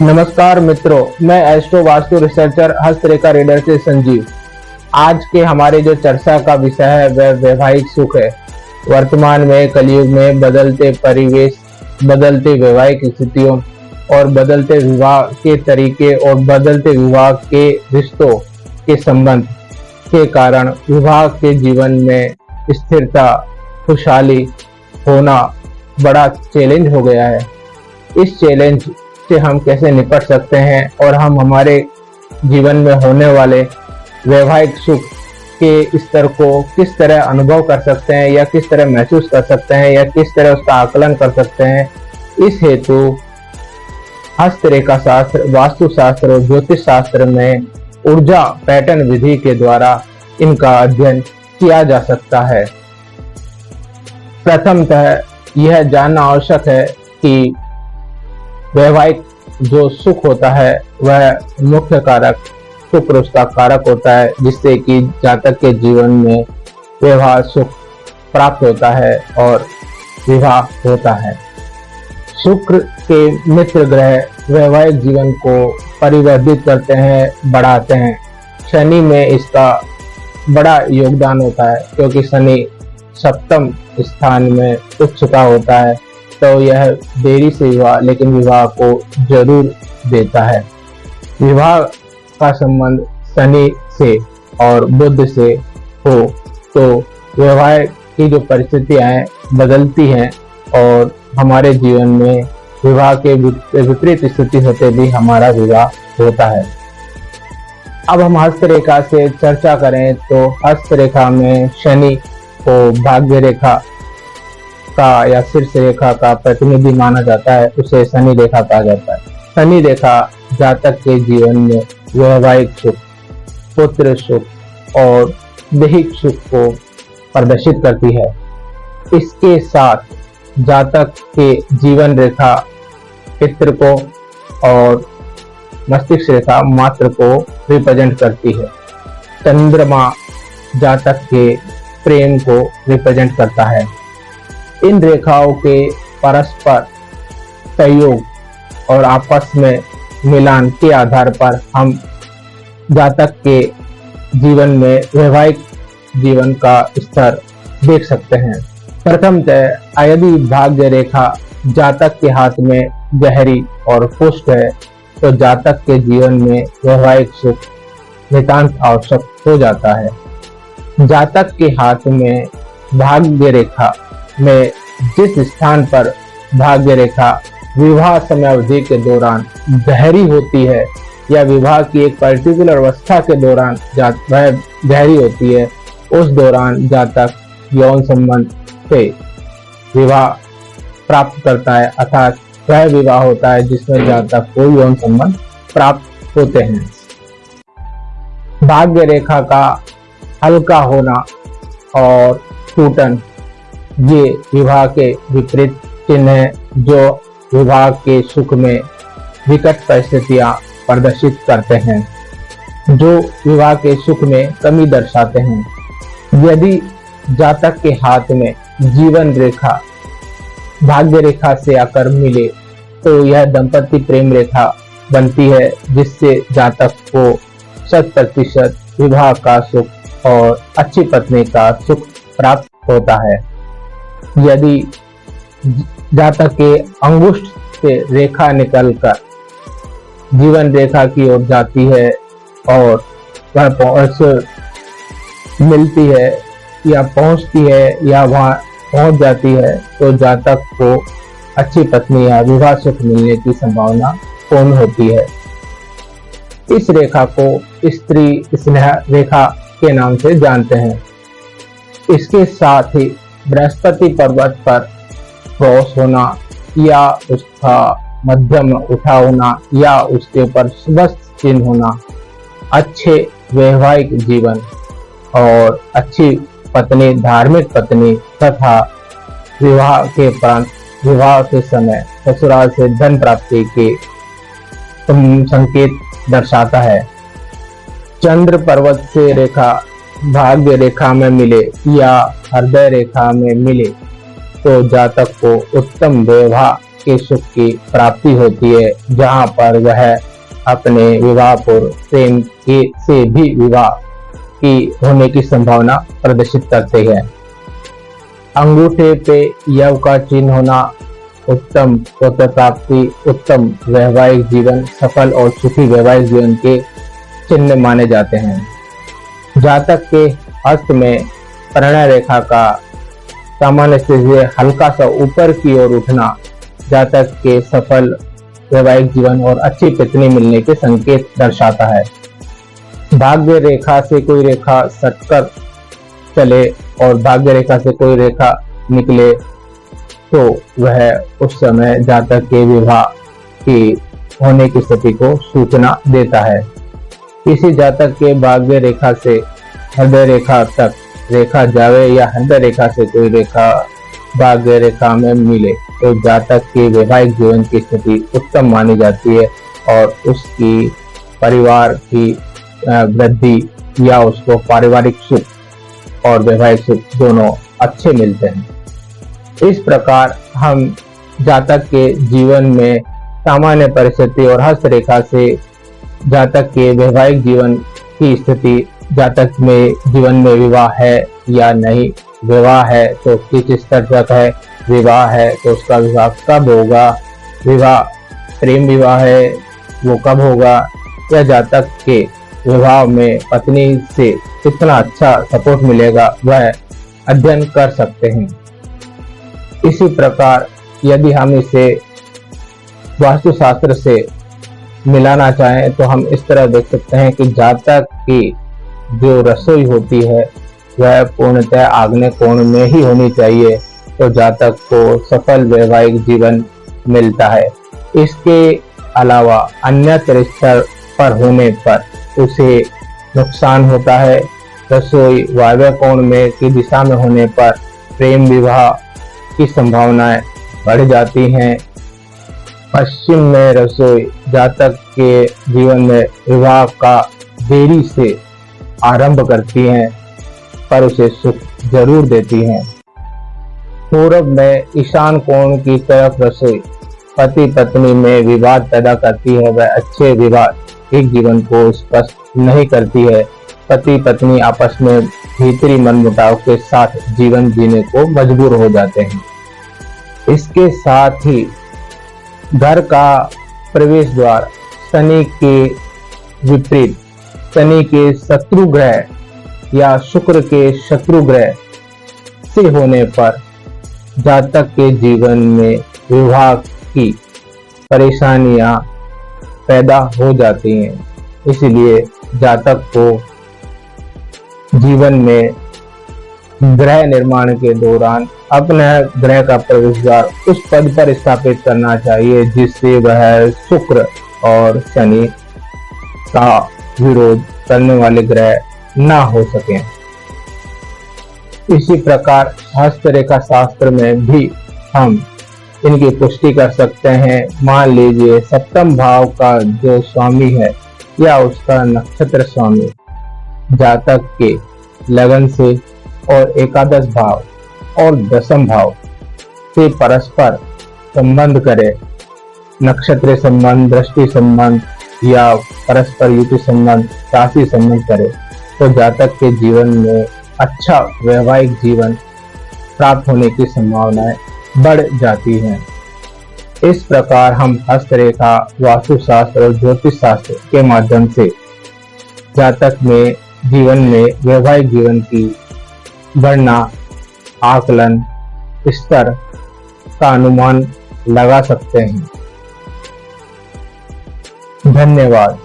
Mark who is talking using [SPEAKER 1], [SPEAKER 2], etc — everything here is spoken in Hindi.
[SPEAKER 1] नमस्कार मित्रों, मैं एस्ट्रो वास्तु रिसर्चर हस्तरेखा रीडर से संजीव। आज के हमारे जो चर्चा का विषय है वह वैवाहिक सुख है। वर्तमान में कलयुग में बदलते परिवेश, बदलते वैवाहिक स्थितियों और बदलते विवाह के तरीके और बदलते विवाह के रिश्तों के संबंध के कारण विवाह के जीवन में स्थिरता, खुशहाली होना बड़ा चैलेंज हो गया है। इस चैलेंज से हम कैसे निपट सकते हैं और हम हमारे जीवन में होने वाले वैवाहिक सुख के स्तर को किस तरह अनुभव कर सकते हैं या किस तरह महसूस कर सकते हैं या किस तरह उसका आकलन कर सकते हैं, इस हेतु हस्तरेखा शास्त्र, वास्तु शास्त्र और ज्योतिष शास्त्र में ऊर्जा पैटर्न विधि के द्वारा इनका अध्ययन किया जा सकता है। प्रथमतः यह जानना आवश्यक है कि वैवाहिक जो सुख होता है वह मुख्य कारक शुक्र उसका कारक होता है, जिससे कि जातक के जीवन में वैवाह सुख प्राप्त होता है और विवाह होता है। शुक्र के मित्र ग्रह वैवाहिक जीवन को परिवर्धित करते हैं, बढ़ाते हैं। शनि में इसका बड़ा योगदान होता है, क्योंकि शनि सप्तम स्थान में उच्चता होता है, तो यह देरी से विवाह लेकिन विवाह को जरूर देता है। विवाह का संबंध शनि से और बुध से हो तो विवाह की जो परिस्थितियां हैं बदलती हैं और हमारे जीवन में विवाह के विपरीत स्थिति होते भी हमारा विवाह होता है। अब हम हस्तरेखा से चर्चा करें तो हस्तरेखा में शनि को भाग्य रेखा का या शीर्ष रेखा का प्रतिनिधि माना जाता है, उसे शनि रेखा कहा जाता है। शनि रेखा जातक के जीवन में वैवाहिक सुख, पुत्र सुख और दैहिक सुख को प्रदर्शित करती है। इसके साथ जातक के जीवन रेखा पितृ को और मस्तिष्क रेखा मातृ को रिप्रेजेंट करती है। चंद्रमा जातक के प्रेम को रिप्रेजेंट करता है। इन रेखाओं के परस्पर सहयोग और आपस में मिलान के आधार पर हम जातक के जीवन में वैवाहिक जीवन का स्तर देख सकते हैं। प्रथमतः यदि भाग्य रेखा जातक के हाथ में गहरी और पुष्ट है तो जातक के जीवन में वैवाहिक सुख नितांत आवश्यक हो जाता है। जातक के हाथ में भाग्य रेखा में जिस स्थान पर भाग्य रेखा विवाह समय अवधि के दौरान गहरी होती है या विवाह की एक पर्टिकुलर अवस्था के दौरान वह गहरी होती है, उस दौरान जातक यौन संबंध से विवाह प्राप्त करता है, अर्थात वह विवाह होता है जिसमें जातक को यौन संबंध प्राप्त होते हैं। भाग्य रेखा का हल्का होना और टूटन ये विवाह के विपरीत चिन्ह है, जो विवाह के सुख में विकट परिस्थितियां प्रदर्शित करते हैं, जो विवाह के सुख में कमी दर्शाते हैं। यदि जातक के हाथ में जीवन रेखा भाग्य रेखा से आकर मिले तो यह दंपति प्रेम रेखा बनती है, जिससे जातक को 100% विवाह का सुख और अच्छी पत्नी का सुख प्राप्त होता है। यदि जातक के अंगुष्ठ से रेखा निकलकर जीवन रेखा की ओर जाती है और वह मिलती है या पहुंचती है या वहां पहुंच जाती है तो जातक को अच्छी पत्नी या विवाह सुख मिलने की संभावना पूर्ण होती है। इस रेखा को स्त्री स्नेह रेखा के नाम से जानते हैं। इसके साथ ही बृहस्पति पर्वत पर क्रॉस होना या उसका मध्यम उठा होना या उसके ऊपर स्वस्थ चिन्ह होना अच्छे वैवाहिक जीवन और अच्छी पत्नी, धार्मिक पत्नी तथा विवाह के उपरांत विवाह के समय ससुराल से धन प्राप्ति के संकेत दर्शाता है। चंद्र पर्वत से रेखा भाग्य रेखा में मिले या हृदय रेखा में मिले तो जातक को उत्तम वैवाह के सुख की प्राप्ति होती है, जहाँ पर वह अपने विवाह पूर्व प्रेम के से भी विवाह की होने की संभावना प्रदर्शित करते हैं। अंगूठे पे यव का चिन्ह होना उत्तम पुत्र प्राप्ति, उत्तम वैवाहिक जीवन, सफल और सुखी वैवाहिक जीवन के चिन्ह माने जाते हैं। जातक के हस्त में परिणय रेखा का सामान्य स्थिति से हल्का सा ऊपर की ओर उठना जातक के सफल वैवाहिक जीवन और अच्छी पत्नी मिलने के संकेत दर्शाता है। भाग्य रेखा से कोई रेखा सटकर चले और भाग्य रेखा से कोई रेखा निकले तो वह उस समय जातक के विवाह की होने की स्थिति को सूचना देता है। किसी जातक के भाग्य रेखा से हृदय रेखा तक रेखा जावे या हृदय रेखा से कोई रेखा भाग्य रेखा में मिले तो जातक के वैवाहिक जीवन की स्थिति उत्तम मानी जाती है और उसकी परिवार की वृद्धि या उसको पारिवारिक सुख और वैवाहिक सुख दोनों अच्छे मिलते हैं। इस प्रकार हम जातक के जीवन में सामान्य परिस्थिति और हस्त रेखा से जातक के वैवाहिक जीवन की स्थिति, जातक में जीवन में विवाह है या नहीं, विवाह है तो किस स्तर तक है, विवाह है तो उसका विवाह कब होगा, विवाह प्रेम विवाह है वो कब होगा, या जातक के विवाह में पत्नी से कितना अच्छा सपोर्ट मिलेगा वह अध्ययन कर सकते हैं। इसी प्रकार यदि हम इसे वास्तुशास्त्र से मिलाना चाहें तो हम इस तरह देख सकते हैं कि जातक की जो रसोई होती है वह पूर्णतः आग्नेय कोण में ही होनी चाहिए तो जातक को सफल वैवाहिक जीवन मिलता है। इसके अलावा अन्यत्र स्तर पर होने पर उसे नुकसान होता है। रसोई वायव्य कोण में की दिशा में होने पर प्रेम विवाह की संभावनाएं बढ़ जाती हैं। पश्चिम में रसोई जातक के जीवन में विवाह का देरी से आरंभ करती हैं पर उसे सुख जरूर देती हैं। पूर्व में ईशान कोण की तरफ रसोई पति पत्नी में विवाद पैदा करती है, वह अच्छे वैवाहिक जीवन को स्पष्ट नहीं करती है। पति पत्नी आपस में भीतरी मनमुटाव के साथ जीवन जीने को मजबूर हो जाते हैं। इसके साथ ही घर का प्रवेश द्वार शनि के विपरीत शनि के शत्रु ग्रह या शुक्र के शत्रु ग्रह से होने पर जातक के जीवन में विवाह की परेशानियां पैदा हो जाती हैं। इसलिए जातक को जीवन में ग्रह निर्माण के दौरान अपने ग्रह का प्रवेश द्वार उस पद पर स्थापित करना चाहिए जिससे वह शुक्र और शनि का विरोध करने वाले ग्रह ना हो सके। इसी प्रकार हस्तरेखा शास्त्र में भी हम इनकी पुष्टि कर सकते हैं। मान लीजिए सप्तम भाव का जो स्वामी है या उसका नक्षत्र स्वामी जातक के लगन से और एकादश भाव और दशम भाव से परस्पर संबंध करे, नक्षत्र संबंध, दृष्टि संबंध या परस्पर युति संबंध, राशि संबंध करे तो जातक के जीवन में अच्छा वैवाहिक जीवन प्राप्त होने की संभावनाएं बढ़ जाती हैं। इस प्रकार हम हस्तरेखा, वास्तुशास्त्र और ज्योतिष शास्त्र के माध्यम से जातक में जीवन में वैवाहिक जीवन की गणना, आकलन, स्तर का अनुमान लगा सकते हैं। धन्यवाद।